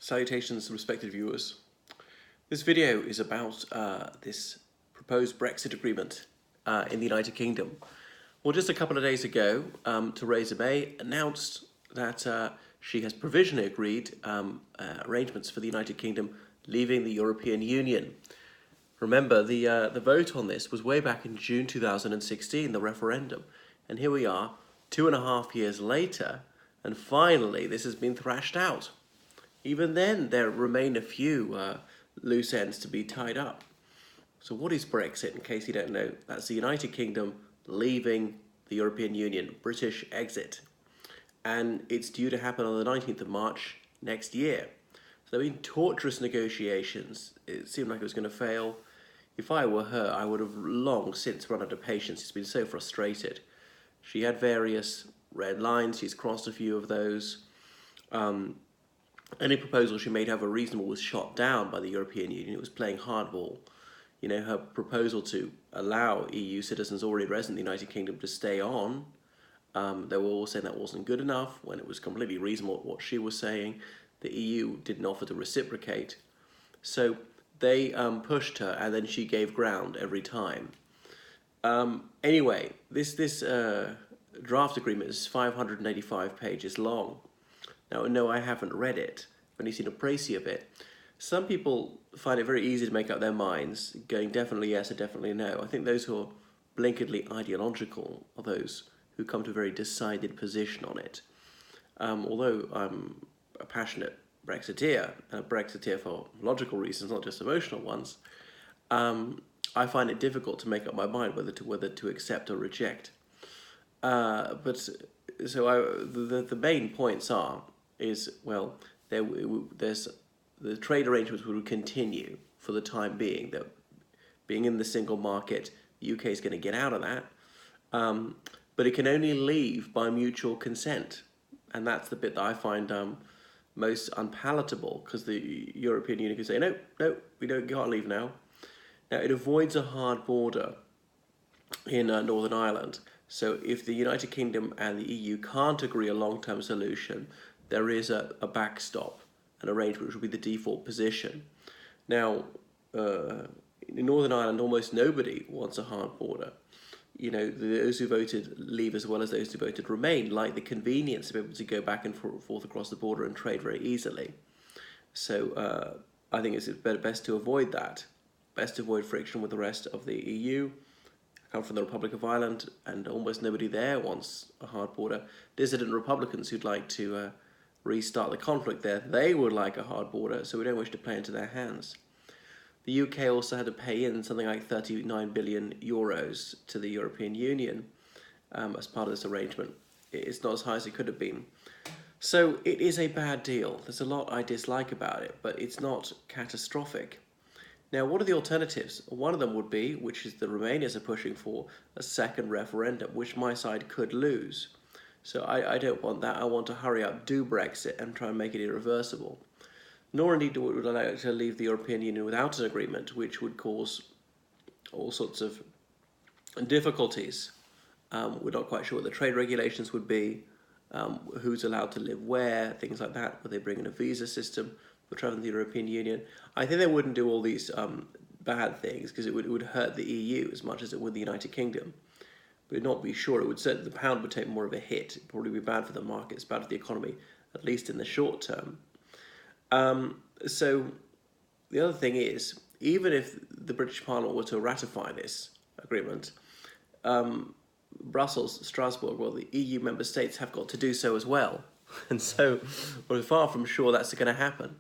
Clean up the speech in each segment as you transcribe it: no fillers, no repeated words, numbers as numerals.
Salutations, respected viewers. This video is about this proposed Brexit agreement in the United Kingdom. Well, just a couple of days ago, Theresa May announced that she has provisionally agreed arrangements for the United Kingdom leaving the European Union. Remember, the vote on this was way back in June 2016, the referendum. And here we are, 2.5 years later, and finally this has been thrashed out. Even then, there remain a few loose ends to be tied up. So what is Brexit, in case you don't know? That's the United Kingdom leaving the European Union, British exit. And it's due to happen on the 19th of March next year. So there have been torturous negotiations. It seemed like it was going to fail. If I were her, I would have long since run out of patience. She's been so frustrated. She had various red lines. She's crossed a few of those. Any proposal she made, however reasonable, was shot down by the European Union. It was playing hardball. You know, her proposal to allow EU citizens already resident in the United Kingdom to stay on, they were all saying that wasn't good enough when it was completely reasonable what she was saying. The EU didn't offer to reciprocate. So they pushed her, and then she gave ground every time. Anyway, this draft agreement is 585 pages long. Now, no, I haven't read it. I've only seen a précis of it. Some people find it very easy to make up their minds, going definitely yes or definitely no. I think those who are blinkedly ideological are those who come to a very decided position on it. Although I'm a passionate Brexiteer, and a Brexiteer for logical reasons, not just emotional ones, I find it difficult to make up my mind whether to accept or reject. The main points is, well, there's the trade arrangements will continue for the time being. That being in the single market, the UK is going to get out of that, but it can only leave by mutual consent, and that's the bit that I find most unpalatable, because the European Union can say no, we can't leave now. Now it avoids a hard border in Northern Ireland. So if the United Kingdom and the EU can't agree a long-term solution, there is a backstop, an arrangement which will be the default position. Now, in Northern Ireland, almost nobody wants a hard border. You know, those who voted leave as well as those who voted remain like the convenience of being able to go back and forth across the border and trade very easily. So I think it's best to avoid that. Best to avoid friction with the rest of the EU. I come from the Republic of Ireland, and almost nobody there wants a hard border. Dissident Republicans who'd like to restart the conflict there, they would like a hard border, so we don't wish to play into their hands. The UK also had to pay in something like 39 billion euros to the European Union as part of this arrangement. It's not as high as it could have been. So it is a bad deal. There's a lot I dislike about it, but it's not catastrophic. Now, what are the alternatives? One of them would be, which is the Remainers are pushing for, a second referendum, which my side could lose. So I don't want that. I want to hurry up, do Brexit, and try and make it irreversible. Nor indeed would I like to leave the European Union without an agreement, which would cause all sorts of difficulties. We're not quite sure what the trade regulations would be, who's allowed to live where, things like that. Would they bring in a visa system for traveling to the European Union? I think they wouldn't do all these bad things, because it would hurt the EU as much as it would the United Kingdom. But not be sure, it would certainly, the pound would take more of a hit. It'd probably be bad for the markets, bad for the economy, at least in the short term. So the other thing is, even if the British Parliament were to ratify this agreement, Brussels, Strasbourg, well, the EU member states have got to do so as well. And so we're far from sure that's going to happen.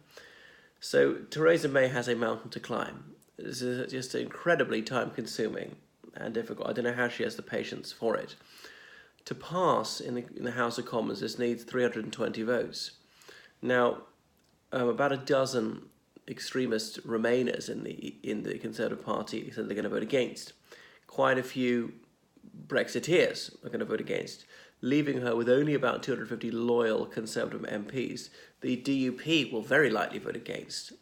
So Theresa May has a mountain to climb. This is just incredibly time-consuming and difficult. I don't know how she has the patience for it. To pass in the House of Commons, this needs 320 votes. Now, about a dozen extremist Remainers in the Conservative Party said they're going to vote against. Quite a few Brexiteers are going to vote against, leaving her with only about 250 loyal Conservative MPs. The DUP will very likely vote against,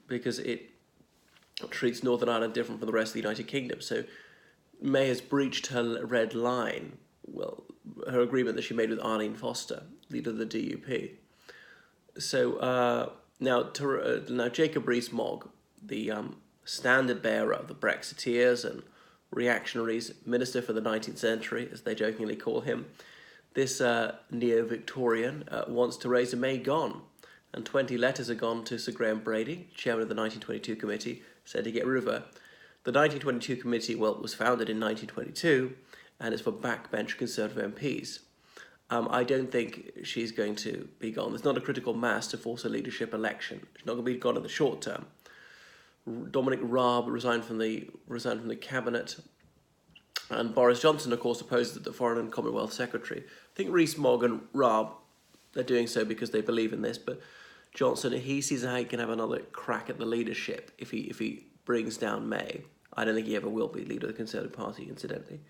because it treats Northern Ireland different from the rest of the United Kingdom. So May has breached her red line, well, her agreement that she made with Arlene Foster, leader of the DUP. Now Jacob Rees-Mogg, the standard bearer of the Brexiteers and reactionaries, Minister for the 19th Century, as they jokingly call him, this neo-Victorian wants Theresa May gone. And 20 letters have gone to Sir Graham Brady, chairman of the 1922 committee, said to get rid of her. The 1922 committee, was founded in 1922, and it's for backbench Conservative MPs. I don't think she's going to be gone. There's not a critical mass to force a leadership election. She's not going to be gone in the short term. Dominic Raab resigned from the cabinet, and Boris Johnson, of course, opposed the Foreign and Commonwealth Secretary. I think Rees-Mogg and Raab, they're doing so because they believe in this, but Johnson, he sees how he can have another crack at the leadership if he brings down May. I don't think he ever will be leader of the Conservative Party, incidentally.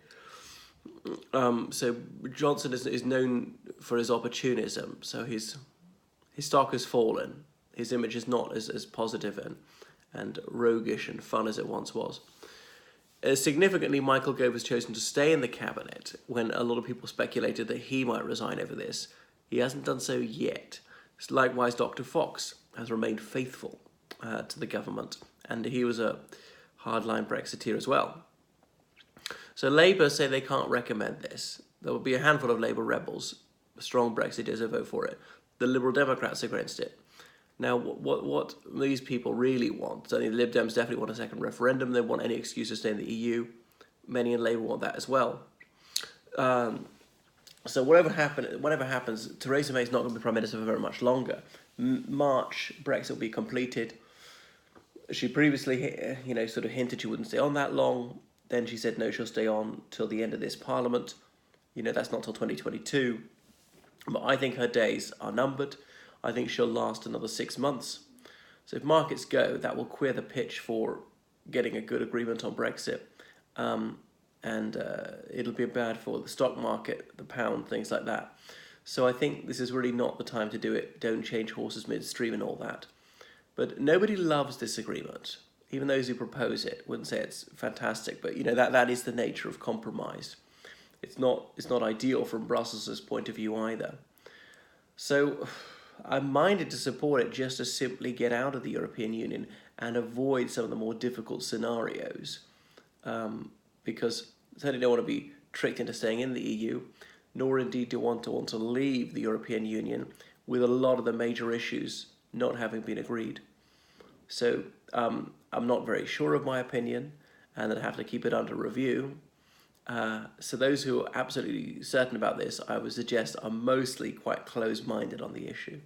So Johnson is known for his opportunism. So his stock has fallen. His image is not as positive and roguish and fun as it once was. Significantly, Michael Gove has chosen to stay in the cabinet when a lot of people speculated that he might resign over this. He hasn't done so yet. Likewise, Dr. Fox has remained faithful to the government, and he was a hardline Brexiteer as well. So Labour say they can't recommend this. There will be a handful of Labour rebels, strong Brexiteers, who vote for it. The Liberal Democrats are against it. Now, what these people really want, so the Lib Dems definitely want a second referendum. They want any excuse to stay in the EU. Many in Labour want that as well. So whatever happens, Theresa May is not going to be Prime Minister for very much longer. March, Brexit will be completed. She previously, sort of hinted she wouldn't stay on that long. Then she said no, she'll stay on till the end of this Parliament. That's not till 2022. But I think her days are numbered. I think she'll last another 6 months. So if markets go, that will clear the pitch for getting a good agreement on Brexit. And it'll be bad for the stock market, the pound, things like that. So I think this is really not the time to do it. Don't change horses midstream and all that. But nobody loves this agreement. Even those who propose it wouldn't say it's fantastic. But that is the nature of compromise. It's not ideal from Brussels' point of view either. So I'm minded to support it just to simply get out of the European Union and avoid some of the more difficult scenarios. Because I certainly don't want to be tricked into staying in the EU, nor indeed do I want to leave the European Union with a lot of the major issues not having been agreed. So I'm not very sure of my opinion, and I'd have to keep it under review. So those who are absolutely certain about this, I would suggest, are mostly quite close-minded on the issue.